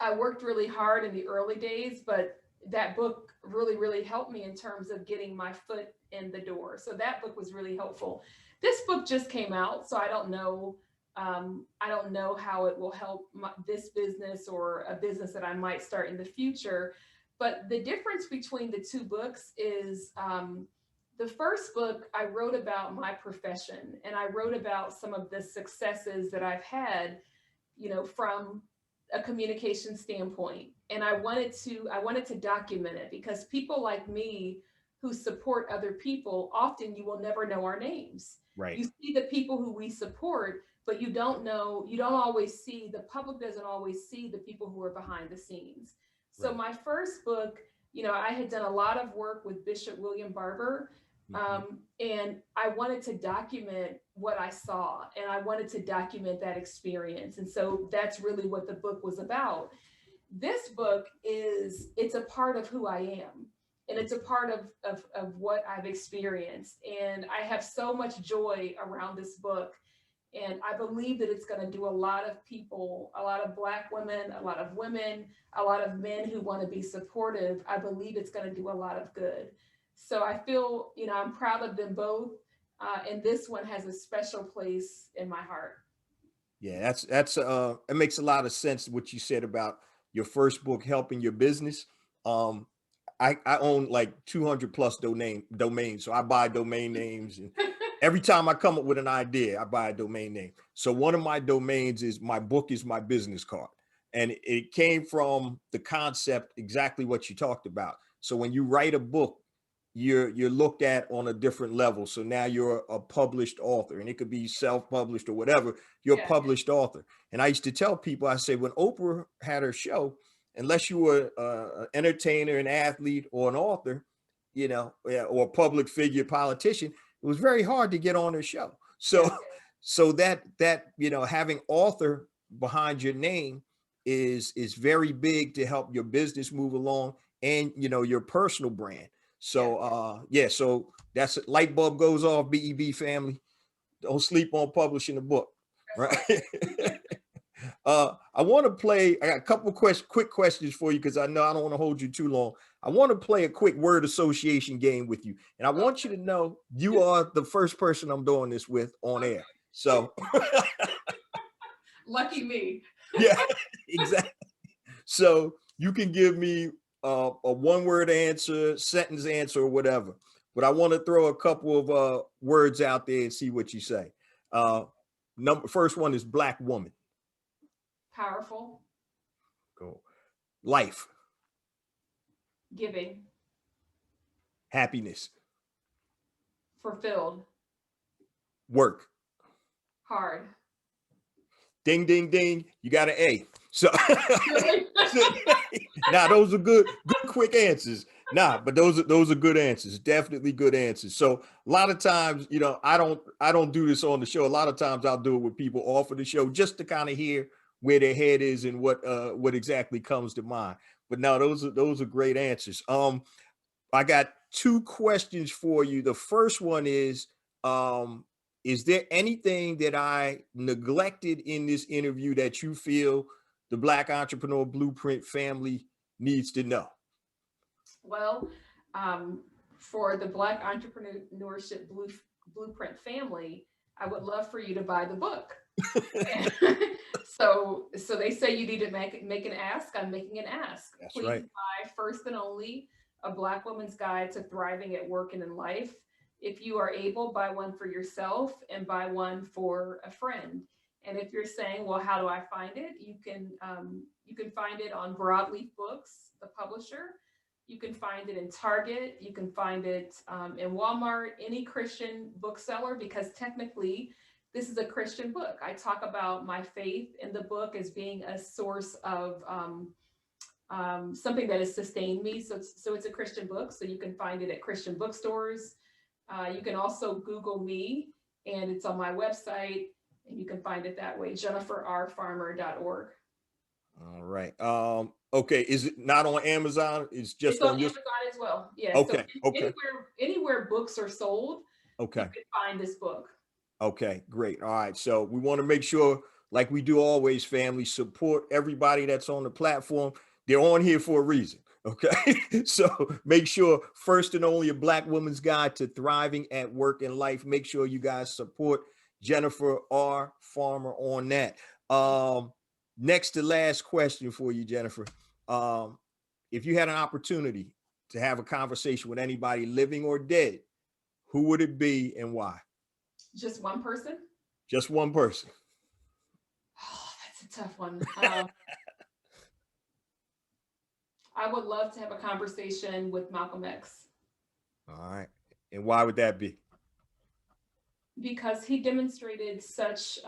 I worked really hard in the early days, but that book really, really helped me in terms of getting my foot in the door. So that book was really helpful. This book just came out, so I don't know. I don't know how it will help this business or a business that I might start in the future. But the difference between the two books is the first book I wrote about my profession and I wrote about some of the successes that I've had, from a communication standpoint. And I wanted to document it because people like me who support other people, often you will never know our names. Right. You see the people who we support, but you don't always see, the public doesn't always see the people who are behind the scenes. So Right. my first book, I had done a lot of work with Bishop William Barber, Mhm. and I wanted to document what I saw and I wanted to document that experience. And so that's really what the book was about. This book it's a part of who I am. And it's a part of what I've experienced. And I have so much joy around this book. And I believe that it's going to do a lot of people, a lot of Black women, a lot of women, a lot of men who want to be supportive. I believe it's going to do a lot of good. So I feel, I'm proud of them both. And this one has a special place in my heart. Yeah, that's it makes a lot of sense what you said about your first book helping your business. Um I own like 200 plus domains, so I buy domain names, and every time I come up with an idea, I buy a domain name. So one of my domains is my book is my business card. And it came from the concept exactly what you talked about. So when you write a book, you're looked at on a different level. So now you're a published author, and it could be self-published or whatever. You're a Yeah. published author. And I used to tell people, I say, when Oprah had her show, unless you were an entertainer, an athlete, or an author, yeah, or a public figure, politician, it was very hard to get on her show. So, Yes. so that having author behind your name is very big to help your business move along, and your personal brand. Yes. So yeah, so that's it. Light bulb goes off, BEB family. Don't sleep on publishing a book, That's right? right. I want to play. I got a couple quick questions for you because I know I don't want to hold you too long. I want to play a quick word association game with you, and I want you to know you are the first person I'm doing this with on air. So Lucky me. yeah, exactly. So you can give me a one word answer, sentence answer, or whatever. But I want to throw a couple of words out there and see what you say. Uh, first one is Black woman. Powerful. Cool. Life, Giving. happiness, Fulfilled. work. Hard. Ding, ding, ding. You got an A. So, Really? so now those are good, quick answers. Nah, but those are good answers. Definitely good answers. So a lot of times, I don't do this on the show. A lot of times I'll do it with people off of the show just to kind of hear where their head is and what exactly comes to mind. But no, those are great answers. I got two questions for you. The first one is there anything that I neglected in this interview that you feel the Black Entrepreneur Blueprint family needs to know? Well, um, for the Black Entrepreneurship Blueprint family, I would love for you to buy the book. So they say you need to make an ask. I'm making an ask. That's Please right. buy First and Only, A Black Woman's Guide to Thriving at Work and in Life. If you are able, buy one for yourself and buy one for a friend. And if you're saying, well, how do I find it? You can find it on Broadleaf Books, the publisher. You can find it in Target. You can find it in Walmart, any Christian bookseller, because technically this is a Christian book. I talk about my faith in the book as being a source of something that has sustained me. So it's a Christian book. So you can find it at Christian bookstores. You can also Google me, and it's on my website, and you can find it that way, jenniferrfarmer.org. All right. Okay. Is it not on Amazon? It's It's just on on your. Amazon as well. Yeah. So Okay. Okay. anywhere books are sold, you Okay. can find this book. Okay. Great. All right. So we want to make sure, like we do always, family, support everybody that's on the platform. They're on here for a reason. Okay. So make sure, first and only, a Black woman's guide to thriving at work and life. Make sure you guys support Jennifer R. Farmer on that. Next to last question for you, Jennifer. If you had an opportunity to have a conversation with anybody living or dead, who would it be and why? Just one person? Just one person. Oh, that's a tough one. I would love to have a conversation with Malcolm X. All right. And why would that be? Because he demonstrated such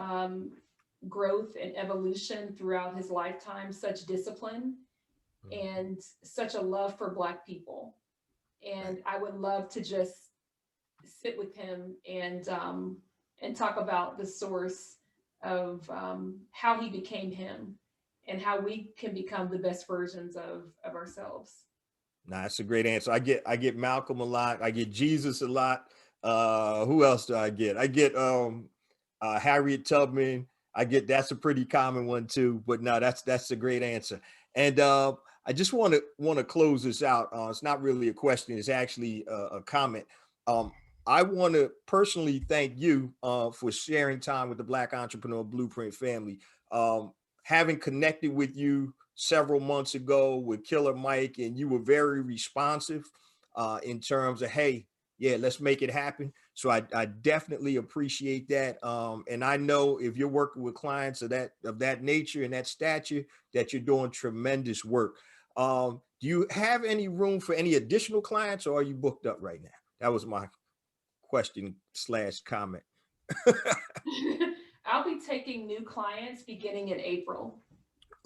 growth and evolution throughout his lifetime, such discipline, and such a love for Black people. And I would love to just sit with him and talk about the source of how he became him and how we can become the best versions of ourselves. Nah, that's a great answer. I get Malcolm a lot. I get Jesus a lot. Who else do I get? I get Harriet Tubman. That's a pretty common one too. But no, that's a great answer. And I just want to close this out. It's not really a question. It's actually a comment. I want to personally thank you for sharing time with the Black Entrepreneur Blueprint family. Having connected with you several months ago with Killer Mike, and you were very responsive in terms of, hey, yeah, let's make it happen. So I definitely appreciate that. And I know if you're working with clients of that nature and that stature, that you're doing tremendous work. Do you have any room for any additional clients, or are you booked up right now? That was my question/comment. I'll be taking new clients beginning in April.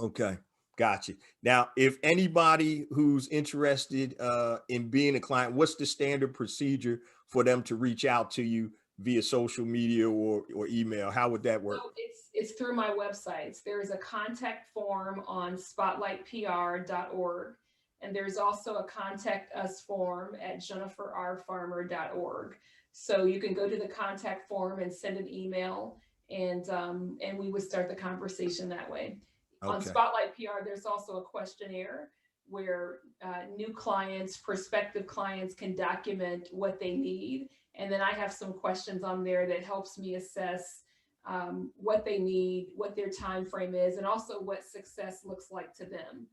Okay, gotcha. Now, if anybody who's interested in being a client, what's the standard procedure for them to reach out to you via social media or email? How would that work? So it's through my websites. There is a contact form on spotlightpr.org, and there's also a contact us form at jenniferrfarmer.org. So you can go to the contact form and send an email, and we would start the conversation that way. Okay. On Spotlight PR, there's also a questionnaire where new clients, prospective clients can document what they need. And then I have some questions on there that helps me assess what they need, what their time frame is, and also what success looks like to them.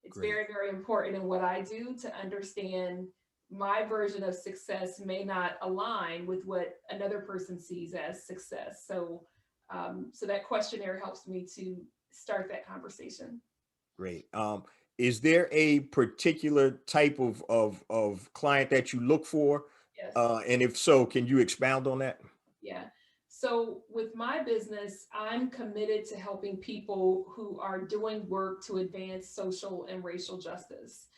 It's Great. Very, very important in what I do to understand my version of success may not align with what another person sees as success. So that questionnaire helps me to start that conversation. Great. Is there a particular type of client that you look for? Yes. And if so, can you expound on that? Yeah. So with my business, I'm committed to helping people who are doing work to advance social and racial justice.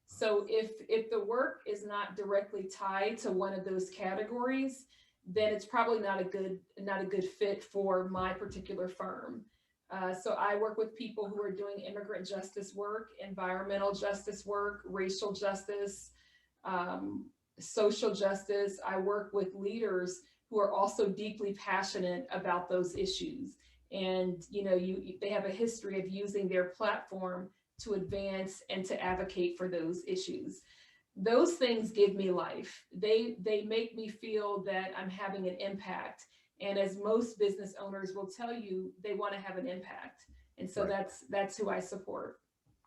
So if the work is not directly tied to one of those categories, then it's probably not a good fit for my particular firm. So I work with people who are doing immigrant justice work, environmental justice work, racial justice, social justice. I work with leaders who are also deeply passionate about those issues. And they have a history of using their platform to advance and to advocate for those issues. Those things give me life. They make me feel that I'm having an impact. And as most business owners will tell you, they want to have an impact. And so Right. that's who I support.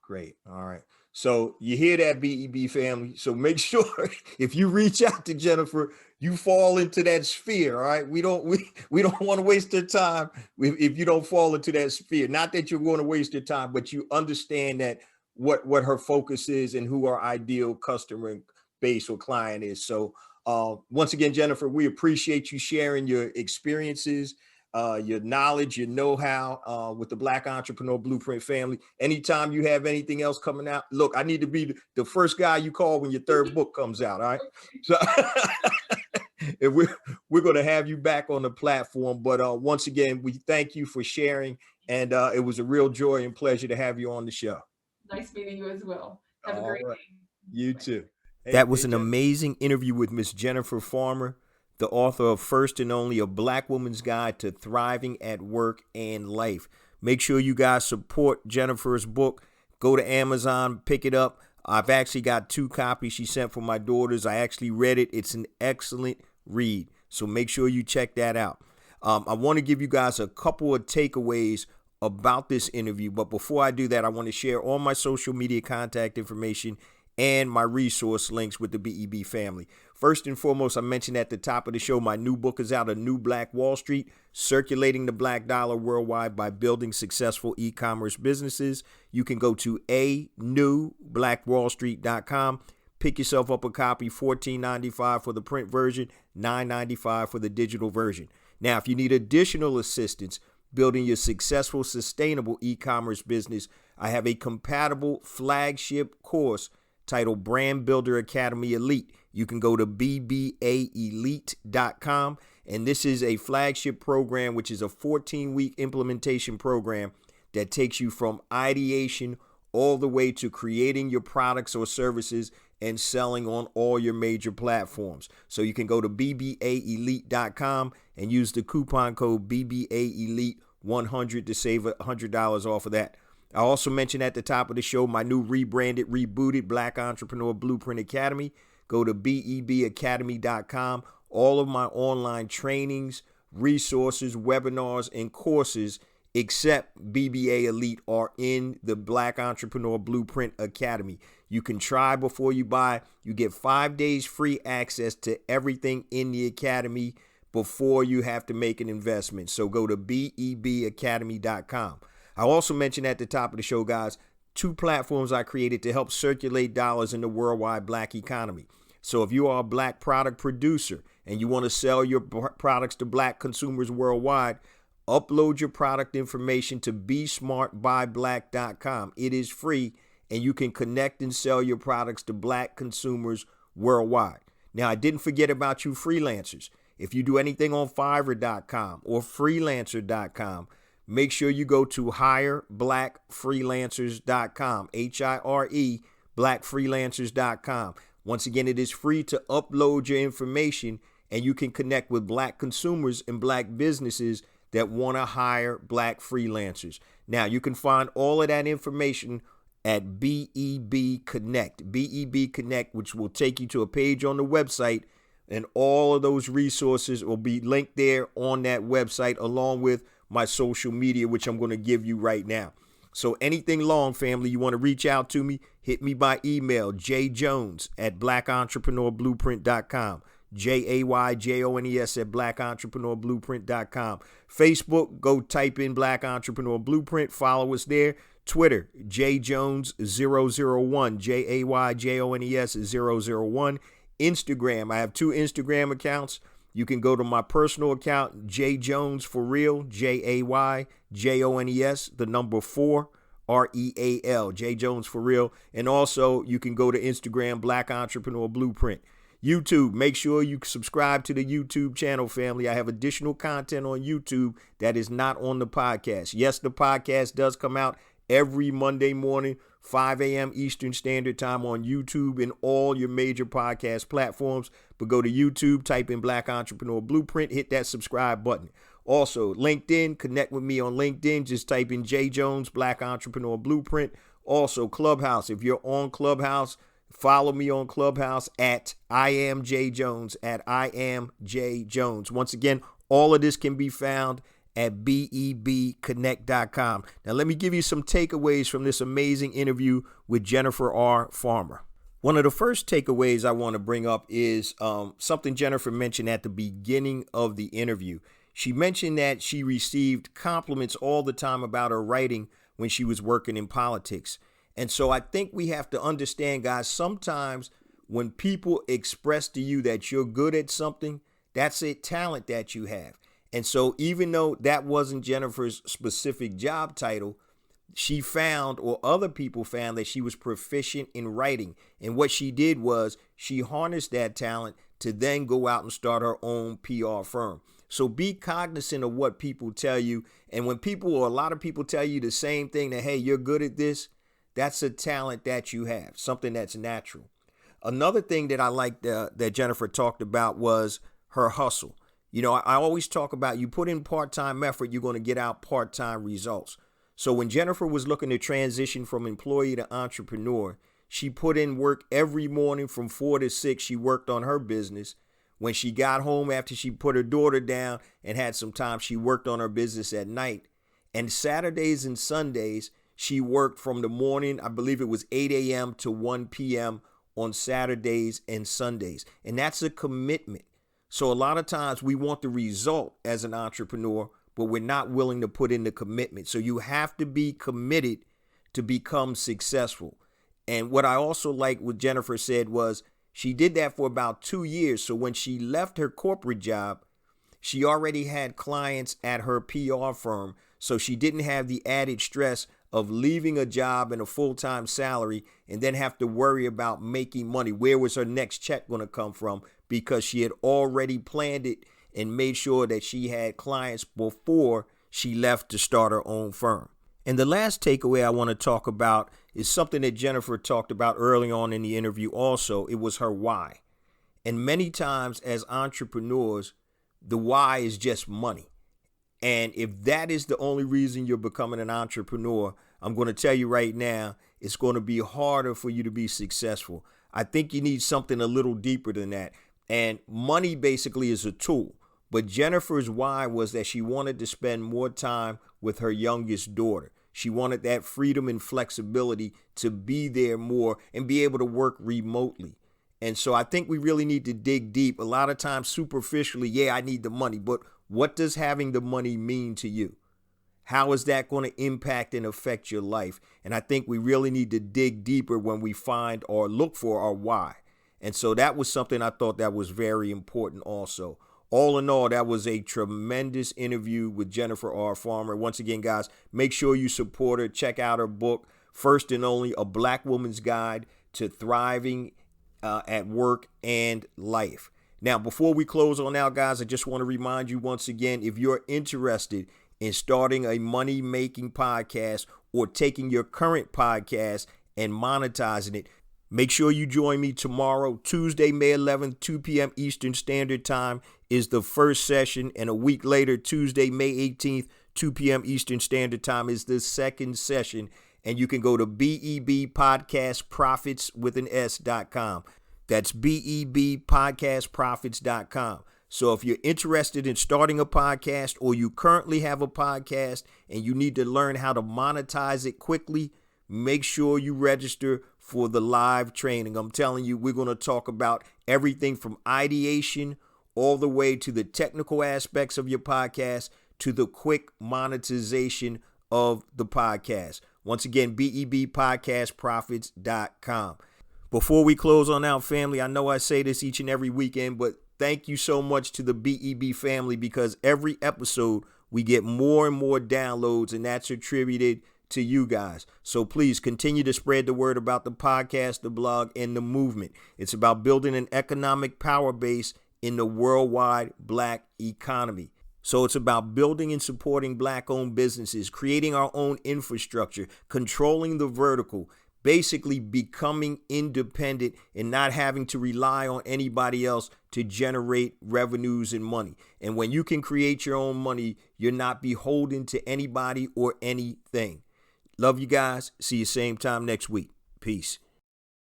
Great. All right. So you hear that, BEB family. So make sure if you reach out to Jennifer, you fall into that sphere. All right. We don't want to waste your time if you don't fall into that sphere. Not that you're going to waste your time, but you understand that what her focus is and who our ideal customer base or client is. So once again, Jennifer, we appreciate you sharing your experiences your knowledge, your know-how with the Black Entrepreneur Blueprint family. Anytime you have anything else coming out, look, I need to be the first guy you call when your third book comes out. All right. So and we're going to have you back on the platform. But once again, we thank you for sharing. And it was a real joy and pleasure to have you on the show. Nice meeting you as well. Have a great day. You too. That was an amazing interview with Miss Jennifer Farmer, the author of First and Only, A Black Woman's Guide to Thriving at Work and Life. Make sure you guys support Jennifer's book. Go to Amazon, pick it up. I've actually got 2 copies she sent for my daughters. I actually read it. It's an excellent read. So make sure you check that out. I want to give you guys a couple of takeaways about this interview. But before I do that, I want to share all my social media contact information and my resource links with the BEB family. First and foremost, I mentioned at the top of the show, my new book is out, A New Black Wall Street, Circulating the Black Dollar Worldwide by Building Successful E-Commerce Businesses. You can go to anewblackwallstreet.com. Pick yourself up a copy, $14.95 for the print version, $9.95 for the digital version. Now, if you need additional assistance building your successful, sustainable e-commerce business, I have a compatible flagship course titled Brand Builder Academy Elite. You can go to bbaelite.com, and this is a flagship program, which is a 14-week implementation program that takes you from ideation all the way to creating your products or services and selling on all your major platforms. So you can go to bbaelite.com and use the coupon code BBAELITE100 to save $100 off of that. I also mentioned at the top of the show my new rebranded, rebooted Black Entrepreneur Blueprint Academy. Go to bebacademy.com. All of my online trainings, resources, webinars, and courses except BBA Elite are in the Black Entrepreneur Blueprint Academy. You can try before you buy. You get 5 days free access to everything in the academy before you have to make an investment. So go to bebacademy.com. I also mentioned at the top of the show, guys, 2 platforms I created to help circulate dollars in the worldwide black economy. So if you are a black product producer and you want to sell your products to black consumers worldwide, upload your product information to besmartbyblack.com. It is free, and you can connect and sell your products to black consumers worldwide. Now, I didn't forget about you freelancers. If you do anything on Fiverr.com or freelancer.com, make sure you go to hireblackfreelancers.com, HIRE, blackfreelancers.com. Once again, it is free to upload your information, and you can connect with black consumers and black businesses that want to hire black freelancers. Now, you can find all of that information at BEB Connect, BEB Connect, which will take you to a page on the website, and all of those resources will be linked there on that website, along with my social media, which I'm going to give you right now. So anything long, family, you want to reach out to me, hit me by email, jjones@blackentrepreneurblueprint.com, JAYJONES@blackentrepreneurblueprint.com. Facebook, go type in Black Entrepreneur Blueprint, follow us there. Twitter, jjones001, JAYJONES001. Instagram, I have 2 Instagram accounts. You can go to my personal account, jjones4real, JAYJONES, the number 4, REAL, jjones4real. And also, you can go to Instagram, Black Entrepreneur Blueprint. YouTube, make sure you subscribe to the YouTube channel, family. I have additional content on YouTube that is not on the podcast. Yes, the podcast does come out every Monday morning, 5 a.m. Eastern Standard Time on YouTube and all your major podcast platforms. But go to YouTube, type in Black Entrepreneur Blueprint, hit that subscribe button. Also, LinkedIn, connect with me on LinkedIn. Just type in J Jones, Black Entrepreneur Blueprint. Also, Clubhouse. If you're on Clubhouse, follow me on Clubhouse at I am J Jones, at I am J Jones. Once again, all of this can be found at bebconnect.com. Now, let me give you some takeaways from this amazing interview with Jennifer R. Farmer. One of the first takeaways I want to bring up is something Jennifer mentioned at the beginning of the interview. She mentioned that she received compliments all the time about her writing when she was working in politics. And so I think we have to understand, guys, sometimes when people express to you that you're good at something, that's a talent that you have. And so even though that wasn't Jennifer's specific job title, she found, or other people found, that she was proficient in writing. And what she did was she harnessed that talent to then go out and start her own PR firm. So be cognizant of what people tell you. And when people, or a lot of people, tell you the same thing, that, hey, you're good at this, that's a talent that you have, something that's natural. Another thing that I liked that Jennifer talked about was her hustle. You know, I always talk about, you put in part-time effort, you're going to get out part-time results. So when Jennifer was looking to transition from employee to entrepreneur, she put in work every morning from 4 to 6. She worked on her business. When she got home after she put her daughter down and had some time, she worked on her business at night. And Saturdays and Sundays, she worked from the morning, I believe it was 8 a.m. to 1 p.m. on Saturdays and Sundays. And that's a commitment. So a lot of times we want the result as an entrepreneur, but we're not willing to put in the commitment. So you have to be committed to become successful. And what I also like what Jennifer said was she did that for about 2 years. So when she left her corporate job, she already had clients at her PR firm. So she didn't have the added stress of leaving a job and a full-time salary and then have to worry about making money. Where was her next check going to come from? Because she had already planned it and made sure that she had clients before she left to start her own firm. And the last takeaway I want to talk about is something that Jennifer talked about early on in the interview also. It was her why. And many times as entrepreneurs, the why is just money. And if that is the only reason you're becoming an entrepreneur, I'm going to tell you right now, it's going to be harder for you to be successful. I think you need something a little deeper than that. And money basically is a tool. But Jennifer's why was that she wanted to spend more time with her youngest daughter. She wanted that freedom and flexibility to be there more and be able to work remotely. And so I think we really need to dig deep. A lot of times superficially, yeah, I need the money, but what does having the money mean to you? How is that going to impact and affect your life? And I think we really need to dig deeper when we find or look for our why. And so that was something I thought that was very important also. All in all, that was a tremendous interview with Jennifer R. Farmer. Once again, guys, make sure you support her. Check out her book, First and Only, A Black Woman's Guide to Thriving at Work and Life. Now, before we close on out, guys, I just want to remind you once again, if you're interested in starting a money-making podcast or taking your current podcast and monetizing it, make sure you join me tomorrow, Tuesday, May 11th, 2 p.m. Eastern Standard Time is the first session. And a week later, Tuesday, May 18th, 2 p.m. Eastern Standard Time is the second session. And you can go to BEBpodcastprofits.com. That's BEBpodcastprofits.com. So if you're interested in starting a podcast or you currently have a podcast and you need to learn how to monetize it quickly, make sure you register for the live training. I'm telling you, we're going to talk about everything from ideation all the way to the technical aspects of your podcast to the quick monetization of the podcast. Once again, BEBpodcastprofits.com. Before we close on out, family, I know I say this each and every weekend, but thank you so much to the BEB family, because every episode we get more and more downloads, and that's attributed to you guys. So please continue to spread the word about the podcast, the blog, and the movement. It's about building an economic power base in the worldwide Black economy. So it's about building and supporting Black-owned businesses, creating our own infrastructure, controlling the vertical, basically becoming independent and not having to rely on anybody else to generate revenues and money. And when you can create your own money, you're not beholden to anybody or anything. Love you guys. See you same time next week. Peace.